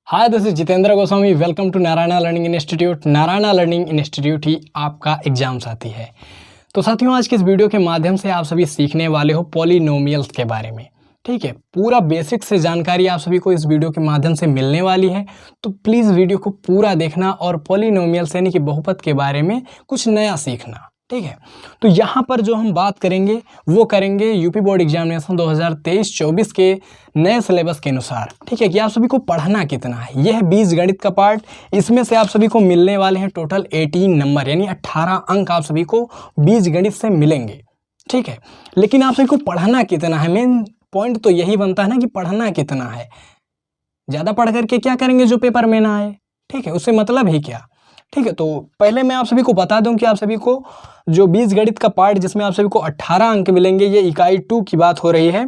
Hi, this is Jitendra Goswami. Welcome to Narayana learning institute. Narayana learning institute ही आपका exam साथी है। तो साथियों, आज के इस वीडियो के माध्यम से आप सभी सीखने वाले हो पॉलिनोमियल्स के बारे में। ठीक है, पूरा बेसिक से जानकारी आप सभी को इस वीडियो के माध्यम से मिलने वाली है। तो प्लीज़ वीडियो को पूरा देखना और पॉलिनोमियल्स यानी कि बहुपद के बारे में कुछ नया सीखना। ठीक है, तो यहाँ पर जो हम बात करेंगे वो करेंगे यूपी बोर्ड एग्जामिनेशन 2023-24 के नए सिलेबस के अनुसार। ठीक है, कि आप सभी को पढ़ना कितना है। यह है बीजगणित का पार्ट। इसमें से आप सभी को मिलने वाले हैं टोटल 18 नंबर, यानी 18 अंक आप सभी को बीजगणित से मिलेंगे। ठीक है, लेकिन आप सभी को पढ़ना कितना है, मेन पॉइंट तो यही बनता है ना कि पढ़ना कितना है। ज़्यादा पढ़ करके क्या करेंगे जो पेपर में ना आए। ठीक है, उससे मतलब ही क्या। ठीक है, तो पहले मैं आप सभी को बता दूं कि आप सभी को जो बीजगणित का पार्ट जिसमें आप सभी को 18 अंक मिलेंगे, ये इकाई 2 की बात हो रही है।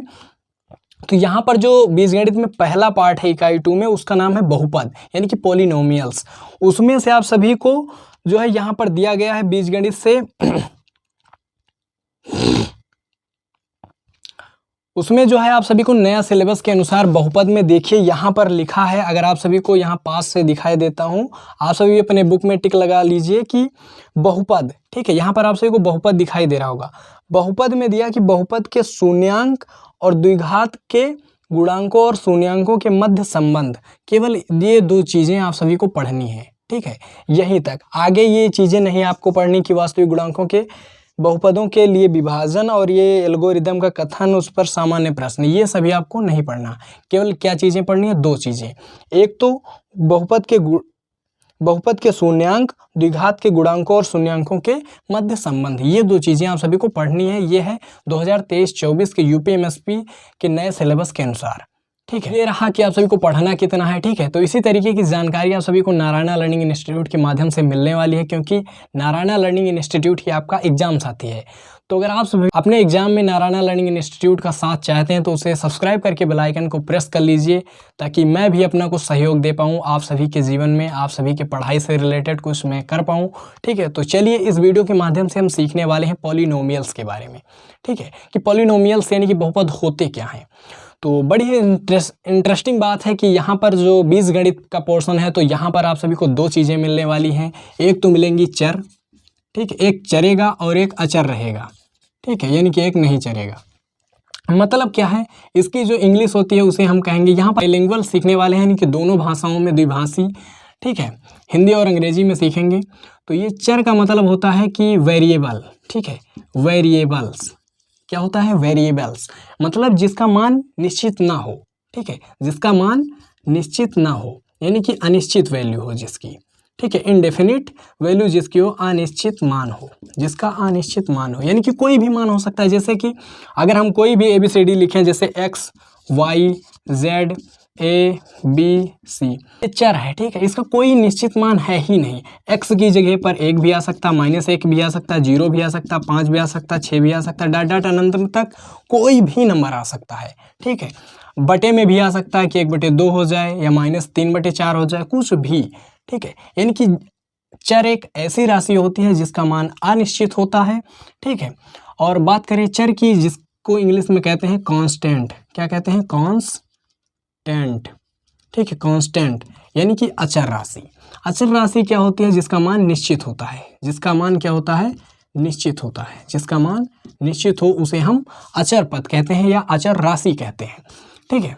तो यहाँ पर जो बीजगणित में पहला पार्ट है इकाई 2 में, उसका नाम है बहुपद यानी कि पॉलिनोमियल्स। उसमें से आप सभी को जो है यहाँ पर दिया गया है बीजगणित से उसमें जो है आप सभी को नया सिलेबस के अनुसार बहुपद में देखिए यहाँ पर लिखा है। अगर आप सभी को यहाँ पास से दिखाई देता हूँ, आप सभी अपने बुक में टिक लगा लीजिए कि बहुपद। ठीक है, यहाँ पर आप सभी को बहुपद दिखाई दे रहा होगा। बहुपद में दिया कि बहुपद के शून्यांक और द्विघात के गुणांकों और शून्यांकों के मध्य संबंध, केवल ये दो चीज़ें आप सभी को पढ़नी है। ठीक है, यहीं तक, आगे ये चीज़ें नहीं आपको पढ़नी कि वास्तविक गुणांकों के बहुपदों के लिए विभाजन और ये एल्गोरिदम का कथन, उस पर सामान्य प्रश्न, ये सभी आपको नहीं पढ़ना। केवल क्या चीज़ें पढ़नी है, दो चीज़ें। एक तो बहुपद के शून्यांक, द्विघात के गुणांकों और शून्यांकों के मध्य संबंध, ये दो चीज़ें आप सभी को पढ़नी है। ये है 2023-24 के यूपीएमएसपी के नए सिलेबस के अनुसार। ठीक है, ये रहा कि आप सभी को पढ़ना कितना है। ठीक है, तो इसी तरीके की जानकारी आप सभी को नारायणा लर्निंग इंस्टीट्यूट के माध्यम से मिलने वाली है, क्योंकि नारायणा लर्निंग इंस्टीट्यूट ही आपका एग्जाम साथी है। तो अगर आप सभी अपने एग्जाम में नारायणा लर्निंग इंस्टीट्यूट का साथ चाहते हैं तो उसे सब्सक्राइब करके बेल आइकन को प्रेस कर लीजिए, ताकि मैं भी अपना कुछ सहयोग दे पाऊँ आप सभी के जीवन में, आप सभी के पढ़ाई से रिलेटेड कुछ मैं कर पाऊँ। ठीक है, तो चलिए इस वीडियो के माध्यम से हम सीखने वाले हैं पॉलिनोमियल्स के बारे में। ठीक है, कि पॉलिनोमियल्स यानी कि बहुपद होते क्या हैं। तो बड़ी ही इंटरेस्टिंग बात है कि यहाँ पर जो बीजगणित का पोर्शन है, तो यहाँ पर आप सभी को दो चीज़ें मिलने वाली हैं। एक तो मिलेंगी चर, ठीक है, एक चरेगा और एक अचर रहेगा। ठीक है, यानी कि एक नहीं चरेगा। मतलब क्या है, इसकी जो इंग्लिश होती है उसे हम कहेंगे, यहाँ पर बाइलिंगुअल सीखने वाले हैं, यानी कि दोनों भाषाओं में द्विभाषी। ठीक है, हिंदी और अंग्रेजी में सीखेंगे। तो ये चर का मतलब होता है कि वेरिएबल। ठीक है, वेरिएबल्स क्या होता है, वेरिएबल्स मतलब जिसका मान निश्चित ना हो। ठीक है, जिसका मान निश्चित ना हो, यानी कि अनिश्चित वैल्यू हो जिसकी। ठीक है, इनडेफिनिट वैल्यू जिसकी हो, अनिश्चित मान हो, जिसका अनिश्चित मान हो, यानी कि कोई भी मान हो सकता है। जैसे कि अगर हम कोई भी ABCD लिखें, जैसे X Y Z A B C, ये चर है। ठीक है, इसका कोई निश्चित मान है ही नहीं। x की जगह पर 1 भी आ सकता, -1 भी आ सकता, 0 भी आ सकता, 5 भी आ सकता, 6 भी आ सकता, डाट डाट अनंत तक कोई भी नंबर आ सकता है। ठीक है, बटे में भी आ सकता है कि 1/2 हो जाए या -3/4 हो जाए, कुछ भी। ठीक है, यानी कि चर एक ऐसी राशि होती है जिसका मान अनिश्चित होता है। ठीक है, और बात करें चर की, जिसको इंग्लिश में कहते हैं कांस्टेंट। क्या कहते हैं, कांस्टेंट। ठीक है, कांस्टेंट यानी कि अचर राशि। अचर राशि क्या होती है, जिसका मान निश्चित होता है। जिसका मान क्या होता है, निश्चित होता है। जिसका मान निश्चित हो उसे हम अचर पद कहते हैं या अचर राशि कहते हैं। ठीक है,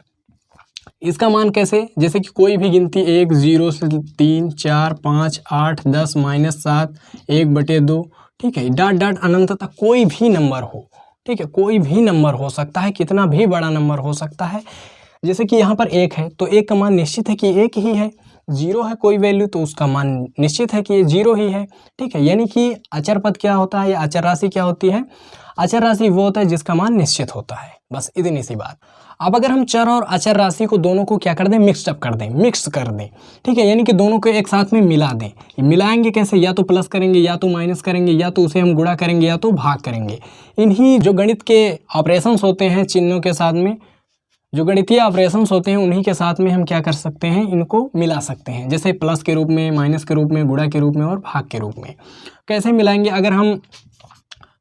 इसका मान कैसे, जैसे कि कोई भी गिनती 1 0 से 3 4 5 8 10 -7 1/2। ठीक है, डाट डाट अनंत तक कोई भी नंबर हो। ठीक है, कोई भी नंबर हो सकता है, कितना भी बड़ा नंबर हो सकता है। जैसे कि यहाँ पर 1 है तो 1 का मान निश्चित है कि 1 ही है। 0 है कोई वैल्यू तो उसका मान निश्चित है कि ये 0 ही है। ठीक है, यानी कि अचर पद क्या होता है या अचर राशि क्या होती है, अचर राशि वो होता है जिसका मान निश्चित होता है। बस इतनी सी बात। अब अगर हम चर और अचर राशि को दोनों को क्या कर दें, मिक्सअप कर दें, मिक्स कर दें। ठीक है, यानी कि दोनों को एक साथ में मिला दें। मिलाएंगे कैसे, या तो प्लस करेंगे, या तो माइनस करेंगे, या तो उसे हम गुणा करेंगे, या तो भाग करेंगे। इन्हीं जो गणित के ऑपरेशंस होते हैं चिन्हों के साथ में, जो गणितीय ऑपरेशंस होते हैं उन्हीं के साथ में हम क्या कर सकते हैं, इनको मिला सकते हैं। जैसे प्लस के रूप में, माइनस के रूप में, गुणा के रूप में और भाग के रूप में। कैसे मिलाएंगे, अगर हम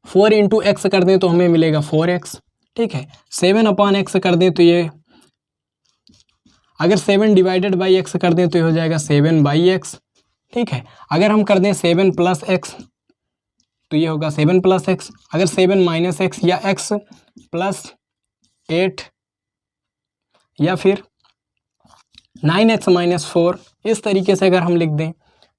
4 × x कर दें तो हमें मिलेगा 4x। ठीक है, 7/x कर दें तो ये अगर 7 डिवाइडेड बाई एक्स कर दें तो ये हो जाएगा 7/x, ठीक है। अगर हम कर दें 7 + x तो ये होगा 7 + x। अगर 7 - x या x + 8 या फिर 9x - 4 इस तरीके से अगर हम लिख दें,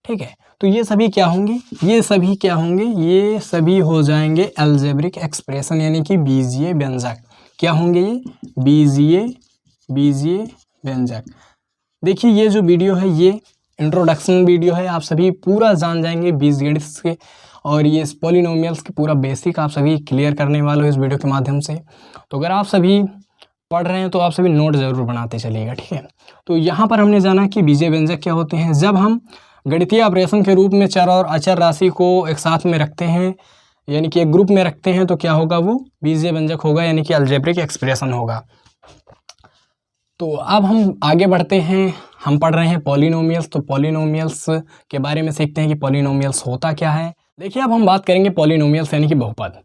ठीक है, तो ये सभी क्या होंगे, ये सभी क्या होंगे, ये सभी हो जाएंगे अलजेब्रिक एक्सप्रेशन यानी कि बीजीय व्यंजक। क्या होंगे ये? बीजीय व्यंजक। देखिए ये जो वीडियो है ये इंट्रोडक्शन वीडियो है, आप सभी पूरा जान जाएंगे बीजगणित के और ये पॉलिनोमियल्स के पूरा बेसिक आप सभी क्लियर करने वाले हो इस वीडियो के माध्यम से। तो अगर आप सभी पढ़ रहे हैं तो आप सभी नोट ज़रूर बनाते चलिएगा, ठीक है। तो यहाँ पर हमने जाना कि बीजीय व्यंजक क्या होते हैं। जब हम गणितीय ऑपरेशन के रूप में चर और अचर राशि को एक साथ में रखते हैं यानी कि एक ग्रुप में रखते हैं तो क्या होगा, वो बीजीय व्यंजक होगा यानी कि अलजेब्रिक एक्सप्रेशन होगा। तो अब हम आगे बढ़ते हैं, हम पढ़ रहे हैं पॉलिनोमियल्स। तो पॉलिनोमियल्स के बारे में सीखते हैं कि पॉलिनोमियल्स होता क्या है। देखिए अब हम बात करेंगे पॉलिनोमियल्स यानी कि बहुपद।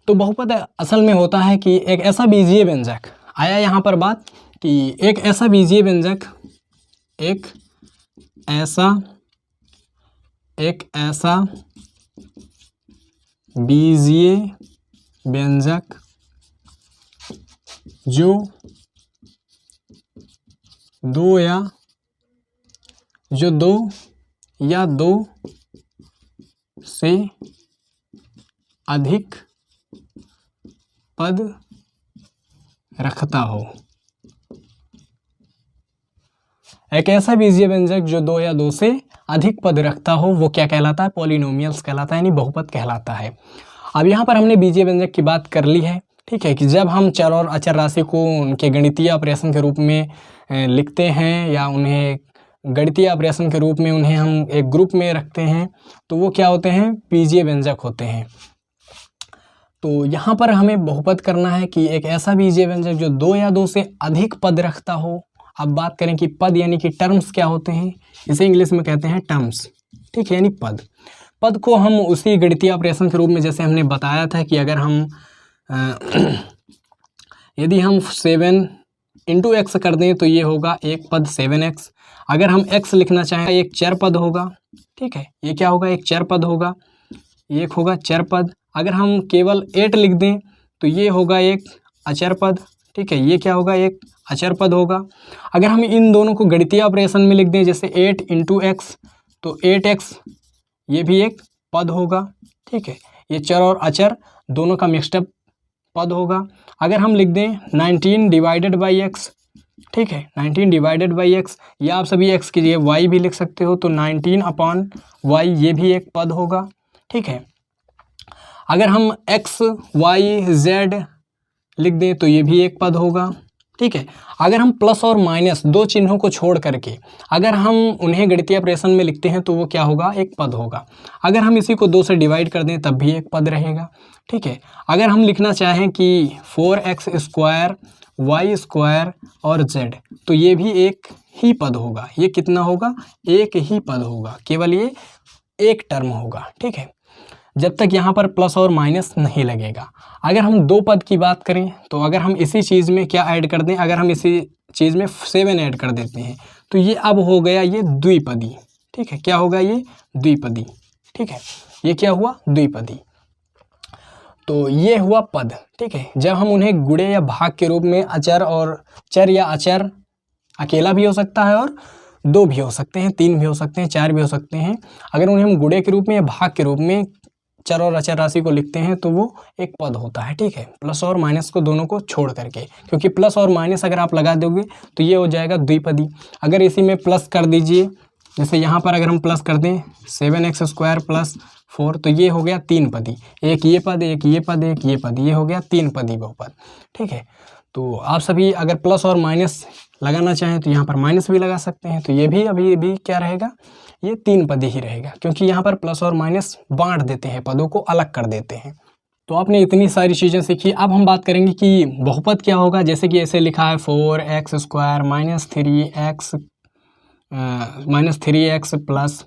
तो बहुपद असल में होता है कि एक ऐसा बीजीय व्यंजक, आया यहाँ पर बात कि एक ऐसा बीजीय व्यंजक, एक ऐसा बीजीय व्यंजक जो दो या दो से अधिक पद रखता हो। एक ऐसा बीजीय व्यंजक जो 2 या 2 से अधिक पद रखता हो वो क्या कहलाता है? पॉलिनोमियल्स कहलाता है यानी बहुपद कहलाता है। अब यहाँ पर हमने बीजीय व्यंजक की बात कर ली है, ठीक है, कि जब हम चर और अचर राशि को उनके गणितीय ऑपरेशन के रूप में लिखते हैं या उन्हें गणितीय ऑपरेशन के रूप में उन्हें हम एक ग्रुप में रखते हैं तो वो क्या होते हैं? बीजीय व्यंजक होते हैं। तो यहाँ पर हमें बहुपद करना है कि एक ऐसा बीजीय व्यंजक जो 2 या 2 से अधिक पद रखता हो। अब बात करें कि पद यानी कि टर्म्स क्या होते हैं, इसे इंग्लिश में कहते हैं टर्म्स, ठीक है, यानी पद को हम उसी गणितीय ऑपरेशन के रूप में जैसे हमने बताया था कि अगर हम यदि हम 7 × x कर दें तो ये होगा एक पद 7x। अगर हम x लिखना चाहें एक चर पद होगा, ठीक है, ये क्या होगा? एक चर पद होगा, एक होगा चर पद। अगर हम केवल 8 लिख दें तो ये होगा एक अचर पद, ठीक है, ये क्या होगा? एक अचर पद होगा। अगर हम इन दोनों को गणितीय ऑपरेशन में लिख दें जैसे 8 × x तो 8x ये भी एक पद होगा, ठीक है, ये चर और अचर दोनों का मिक्सड पद होगा। अगर हम लिख दें 19 डिवाइडेड बाई x, ठीक है, 19 डिवाइडेड बाई x या आप सभी x की जगह y भी लिख सकते हो तो 19/y ये भी एक पद होगा, ठीक है। अगर हम x y z लिख दें तो ये भी एक पद होगा, ठीक है। अगर हम प्लस और माइनस दो चिन्हों को छोड़ करके अगर हम उन्हें गणितीय ऑपरेशन में लिखते हैं तो वो क्या होगा? एक पद होगा। अगर हम इसी को 2 से डिवाइड कर दें तब भी एक पद रहेगा, ठीक है। अगर हम लिखना चाहें कि 4x² y² और z तो ये भी एक ही पद होगा। ये कितना होगा? एक ही पद होगा, केवल ये एक टर्म होगा, ठीक है, जब तक यहाँ पर प्लस और माइनस नहीं लगेगा। अगर हम 2 पद की बात करें तो अगर हम इसी चीज़ में क्या ऐड कर दें, अगर हम इसी चीज़ में 7 ऐड कर देते हैं तो ये अब हो गया ये द्विपदी, ठीक है, क्या होगा? ये द्विपदी, ठीक है, ये क्या हुआ? द्विपदी। तो ये हुआ पद, ठीक है। जब हम उन्हें गुणे या भाग के रूप में अचर और चर या अचर अकेला भी हो सकता है और 2 भी हो सकते हैं, 3 भी हो सकते हैं, 4 भी हो सकते हैं। अगर उन्हें हम गुणे के रूप में या भाग के रूप में चर और अचर राशि को लिखते हैं तो वो एक पद होता है, ठीक है, प्लस और माइनस को दोनों को छोड़ करके, क्योंकि प्लस और माइनस अगर आप लगा दोगे तो ये हो जाएगा द्विपदी। अगर इसी में प्लस कर दीजिए, जैसे यहाँ पर अगर हम प्लस कर दें 7x² + 4 तो ये हो गया 3 पदी, एक ये पद, एक ये पद, एक ये पद, ये हो गया 3 पदी बहुपद, ठीक है। तो आप सभी अगर प्लस और माइनस लगाना चाहें तो यहाँ पर माइनस भी लगा सकते हैं, तो ये भी अभी भी क्या रहेगा? ये 3 पदी ही रहेगा, क्योंकि यहाँ पर प्लस और माइनस बांट देते हैं, पदों को अलग कर देते हैं। तो आपने इतनी सारी चीज़ें सीखी। अब हम बात करेंगे कि बहुपद क्या होगा। जैसे कि ऐसे लिखा है 4x² -3x +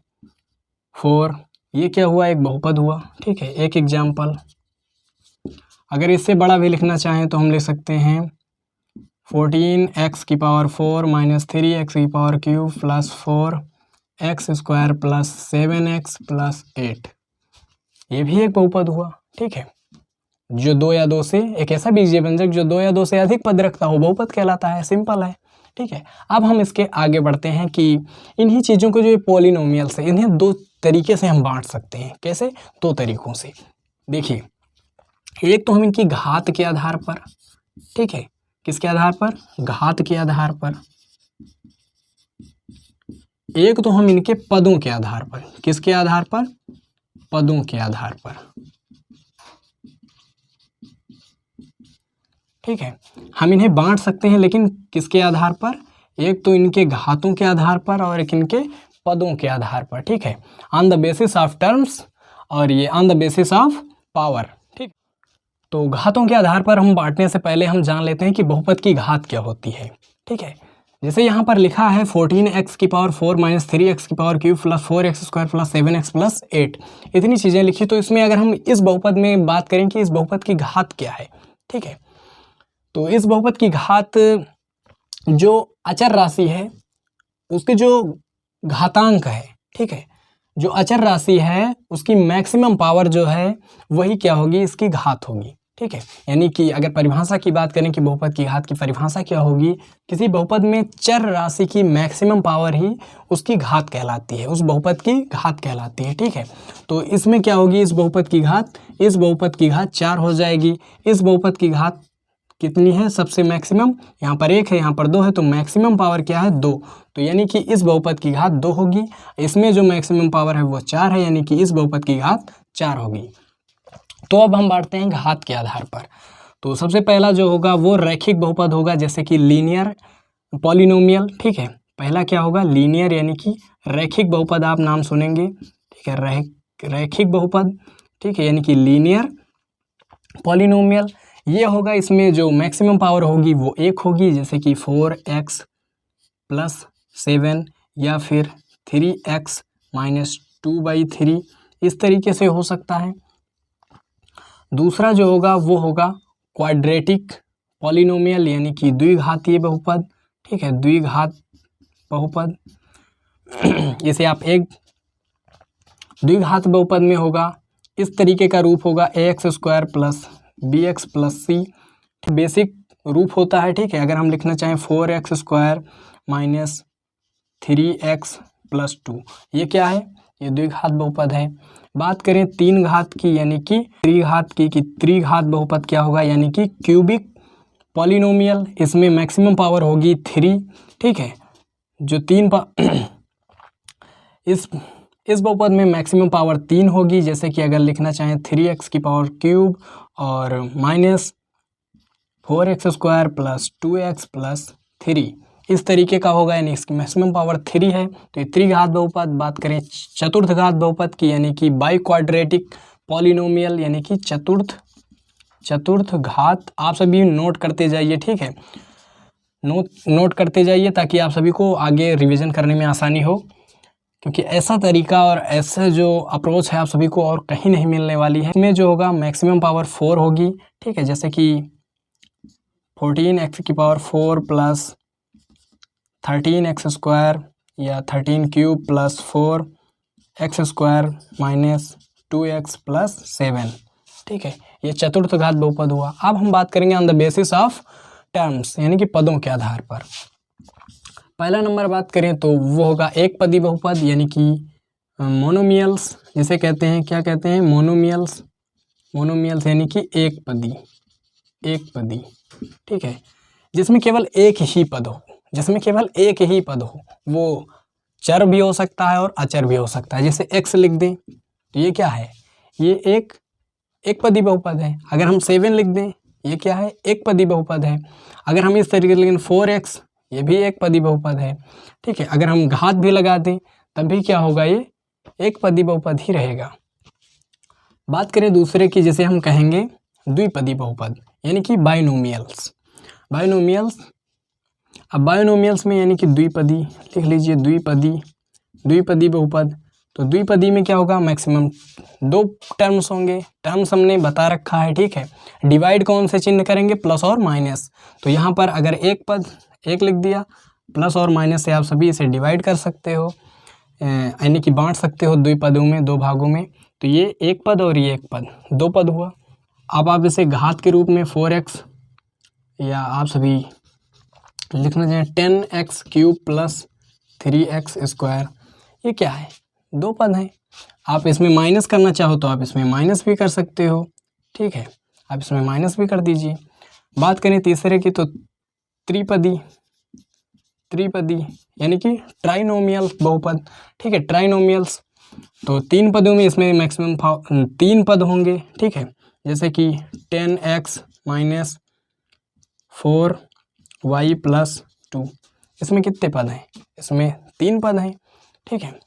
4, ये क्या हुआ? एक बहुपद हुआ, ठीक है, एक एग्जाम्पल। अगर इससे बड़ा भी लिखना चाहें तो हम लिख सकते हैं 14x की पावर 4 माइनस 3x की power cube plus 4x square plus 7x plus 8, ये भी एक बहुपद हुआ। ठीक है, जो 2 या 2 से एक ऐसा बीजीय व्यंजक जो 2 या 2 से अधिक पद रखता हो बहुपद कहलाता है। सिंपल है। ठीक है, अब हम इसके आगे बढ़ते हैं कि इन्हीं चीज़ों को जो पॉलिनोमियल्स है इन्हें दो तरीके से हम बांट सकते हैं। कैसे? दो तरीकों से। देखिए, एक तो हम इनकी घात के आधार पर, ठीक है, किसके आधार पर? घात के आधार पर। एक तो हम इनके पदों के आधार पर। किसके आधार पर? पदों के आधार पर। ठीक है, हम इन्हें बांट सकते हैं, लेकिन किसके आधार पर? एक तो इनके घातों के आधार पर और एक इनके पदों के आधार पर। ठीक है, on the basis of terms और ये on the basis of power. ठीक, तो घातों के आधार पर हम बांटने से पहले हम जान लेते हैं कि बहुपद की घात क्या होती है। ठीक है, जैसे यहाँ पर लिखा है 14x की पावर 4 माइनस 3x की power cube plus 4x square plus 7x plus 8, इतनी चीज़ें लिखी। तो इसमें अगर हम इस बहुपद में बात करें कि इस बहुपद की घात क्या है, ठीक है, तो इस बहुपद की घात जो अचर राशि है उसके जो घातांक है, ठीक है, जो अचर राशि है उसकी मैक्सिमम पावर जो है वही क्या होगी? इसकी घात होगी। ठीक है, यानी कि अगर परिभाषा की बात करें कि बहुपद की घात की परिभाषा क्या होगी, किसी बहुपद में चर राशि की मैक्सिमम पावर ही उसकी घात कहलाती है, उस बहुपद की घात कहलाती है। ठीक है, तो इसमें क्या होगी? इस बहुपद की घात, इस बहुपद की घात 4 हो जाएगी। इस बहुपद की घात कितनी है? सबसे मैक्सिमम, यहाँ पर 1 है, यहाँ पर 2 है, तो मैक्सिमम पावर क्या है? 2। तो यानी कि इस बहुपद की घात 2 होगी। इसमें जो मैक्सिमम पावर है वो 4 है, यानी कि इस बहुपद की घात 4 होगी। तो अब हम बांटते हैं घात के आधार पर। तो सबसे पहला जो होगा वो रैखिक बहुपद होगा, जैसे कि लीनियर पॉलिनोमियल। ठीक है, पहला क्या होगा? लीनियर, यानी कि रैखिक बहुपद आप नाम सुनेंगे। ठीक है, रैखिक बहुपद। ठीक है, यानी कि लीनियर पॉलिनोमियल ये होगा। इसमें जो मैक्सिमम पावर होगी वो 1 होगी, जैसे कि 4x प्लस 7 या फिर 3x माइनस 2/3, इस तरीके से हो सकता है। दूसरा जो होगा वो होगा क्वाड्रेटिक पॉलिनोमियल, यानी कि द्विघातीय बहुपद। ठीक है, द्विघात बहुपद इसे आप एक द्विघात बहुपद में होगा, इस तरीके का रूप होगा ax square plus bx plus c, basic रूप होता है। ठीक है, अगर हम लिखना चाहें 4x square minus 3x plus 2, ये क्या है? ये द्विघात बहुपद है। बात करें 3 घात की, यानी कि त्रिघात की, कि त्रिघात बहुपद क्या होगा? यानी कि क्यूबिक पॉलिनोमियल। इसमें मैक्सिमम पावर होगी 3। ठीक है, जो इस बहुपद में मैक्सिमम पावर 3 होगी, जैसे कि अगर लिखना चाहें 3x की पावर क्यूब और minus 4x square plus 2x plus 3, इस तरीके का होगा, यानी इसकी मैक्सिमम पावर 3 है। तो ये त्रिघात बहुपद। बात करें चतुर्थ घात बहुपद की, यानी कि बाई क्वाड्रेटिक पॉलिनोमियल, यानी कि चतुर्थ घात। आप सभी नोट करते जाइए। ठीक है, नोट करते जाइए ताकि आप सभी को आगे रिवीजन करने में आसानी हो, क्योंकि ऐसा तरीका और ऐसा जो अप्रोच है आप सभी को और कहीं नहीं मिलने वाली है। इसमें जो होगा मैक्सिमम पावर 4 होगी। ठीक है, जैसे कि 14x की पावर 4 प्लस 13x स्क्वायर या 13 cube plus 4x square minus 2x plus 7। ठीक है, ये चतुर्थ घात बहुपद हुआ। अब हम बात करेंगे on the basis of terms, यानी कि पदों के आधार पर। पहला नंबर बात करें तो वो होगा एक पदी बहुपद, यानी कि मोनोमियल्स जिसे कहते हैं। क्या कहते हैं? मोनोमियल्स यानी कि एक पदी। ठीक है, जिसमें केवल एक ही पद हो, वो चर भी हो सकता है और अचर भी हो सकता है। जैसे x लिख दें तो ये क्या है? ये एक पदी बहुपद है। अगर हम 7 लिख दें, ये क्या है? एक पदी बहुपद है। अगर हम इस तरीके से लिखें 4x, ये भी एक पदी बहुपद है। ठीक है, अगर हम घात भी लगा दें तब भी क्या होगा? ये एक पदी बहुपद ही रहेगा। बात करें दूसरे की, जिसे हम कहेंगे द्विपदी बहुपद, यानी कि बाइनोमियल्स। अब बाइनोमियल्स में यानी कि द्विपदी लिख लीजिए, द्विपदी बहुपद। तो द्विपदी में क्या होगा, मैक्सिमम 2 टर्म्स होंगे। टर्म्स हमने बता रखा है, ठीक है। डिवाइड कौन से चिन्ह करेंगे, प्लस और माइनस। तो यहाँ पर अगर एक पद 1 लिख दिया, प्लस और माइनस से आप सभी इसे डिवाइड कर सकते हो, यानी कि बांट सकते हो द्विपदों में, 2 भागों में। तो ये एक पद और ये एक पद, 2 पद हुआ। अब आप इसे घात के रूप में 4x, या आप सभी लिखना चाहिए 10x³ प्लस 3x²। ये क्या है, 2 पद हैं। आप इसमें माइनस करना चाहो तो आप इसमें माइनस भी कर सकते हो, ठीक है। आप इसमें माइनस भी कर दीजिए। बात करें तीसरे की, तो त्रिपदी यानी कि ट्राइनोमियल बहुपद, ठीक है, ट्राइनोमियल्स। तो 3 पदों में इसमें मैक्सिमम 3 पद होंगे, ठीक है। जैसे कि 10x माइनस 4y प्लस 2, इसमें कितने पद हैं, इसमें 3 पद हैं, ठीक है।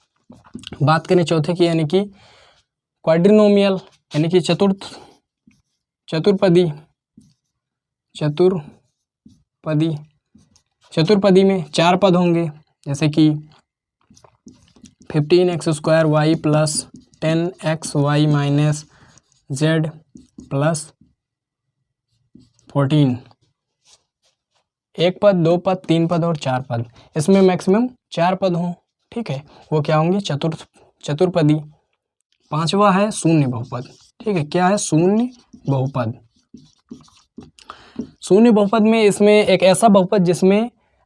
बात करें चौथे की, यानी कि क्वाड्रिनोमियल, यानी कि चतुर्पदी में 4 पद होंगे। जैसे कि 15x² plus 10xy minus z plus 14। 1 पद, 2 पद, 3 पद और 4 पद। इसमें मैक्सिमम 4 पद हों, ठीक है। वो क्या होंगे, चतुर्पदी। 5वां है शून्य बहुपद, ठीक है। क्या है, शून्य बहुपद। शून्य बहुपद में इसमें एक ऐसा बहुपद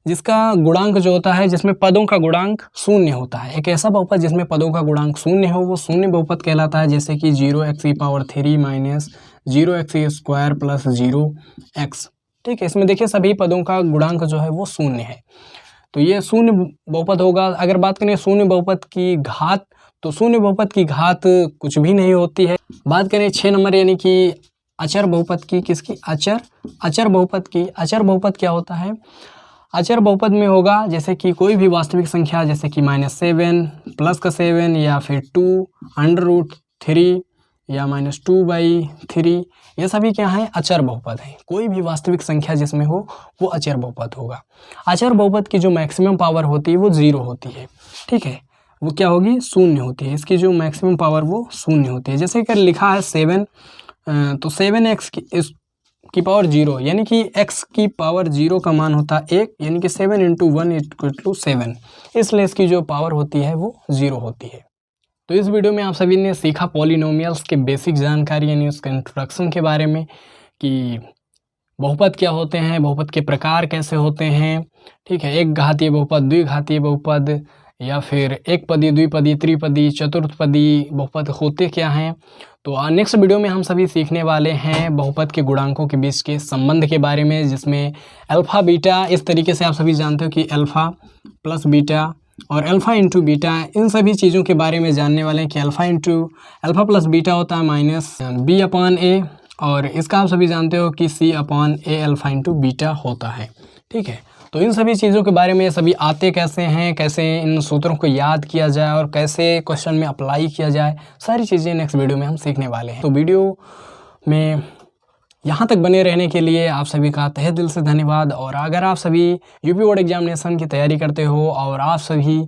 जिसका गुणांक जो होता है, जिसमें पदों का गुणांक शून्य होता है। एक ऐसा बहुपद जिसमें पदों का गुणांक शून्य हो, वो शून्य बहुपद कहलाता है। जैसे कि 0x³ minus 0x² plus 0x, ठीक है। इसमें देखिए सभी पदों का गुणांक जो है वो शून्य है, तो ये शून्य बहुपद होगा। अगर बात करें शून्य बहुपद की घात, तो शून्य बहुपद की घात कुछ भी नहीं होती है। बात करें 6 नंबर, यानी कि अचर बहुपद की, किसकी, अचर बहुपद की। अचर बहुपद क्या होता है, अचर बहुपद में होगा जैसे कि कोई भी वास्तविक संख्या, जैसे कि -7 प्लस का 7, या फिर 2√3 या -2/3, ये सभी क्या है, अचर बहुपद हैं। कोई भी वास्तविक संख्या जिसमें हो वो अचर बहुपद होगा। अचर बहुपद की जो मैक्सिमम पावर होती है वो 0 होती है, ठीक है। वो क्या होगी, शून्य होती है। इसकी जो मैक्सिमम पावर वो शून्य होती है। जैसे कि लिखा है 7, तो 7x की पावर 0, यानी कि x की पावर 0 का मान होता है 1, यानी कि 7 × 1 = 7, इसलिए इसकी जो पावर होती है वो 0 होती है। तो इस वीडियो में आप सभी ने सीखा पॉलिनोमियल्स के बेसिक जानकारी, यानी उसके इंट्रोडक्शन के बारे में, कि बहुपद क्या होते हैं, बहुपद के प्रकार कैसे होते हैं, ठीक है। एक घातीय बहुपद, द्विघातीय बहुपद, या फिर एक पदी, द्विपदी, त्रिपदी, चतुर्थपदी बहुपद होते क्या हैं। तो नेक्स्ट वीडियो में हम सभी सीखने वाले हैं बहुपद के गुणांकों के बीच के संबंध के बारे में, जिसमें अल्फ़ा बीटा, इस तरीके से आप सभी जानते हो कि अल्फ़ा प्लस बीटा और अल्फ़ा इंटू बीटा, इन सभी चीज़ों के बारे में जानने वाले हैं कि अल्फ़ा प्लस बीटा होता है -b/a, और इसका आप सभी जानते हो कि c/a अल्फ़ा इंटू बीटा होता है, ठीक है। तो इन सभी चीज़ों के बारे में सभी आते कैसे हैं, कैसे इन सूत्रों को याद किया जाए और कैसे क्वेश्चन में अप्लाई किया जाए, सारी चीज़ें नेक्स्ट वीडियो में हम सीखने वाले हैं। तो वीडियो में यहाँ तक बने रहने के लिए आप सभी का तहे दिल से धन्यवाद। और अगर आप सभी यूपी बोर्ड एग्जामिनेशन की तैयारी करते हो और आप सभी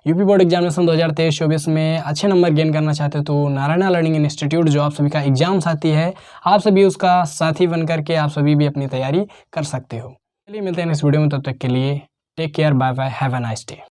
यूपी बोर्ड एग्जामिनेशन 2023-24 में अच्छे नंबर गेन करना चाहते हो, तो नारायणा लर्निंग इंस्टीट्यूट जो आप सभी का एग्जाम्स आती है, आप सभी उसका साथी बन करके आप सभी भी अपनी तैयारी कर सकते हो। चलिए मिलते हैं इस वीडियो में, तब तक के लिए take care, bye bye, have a nice day.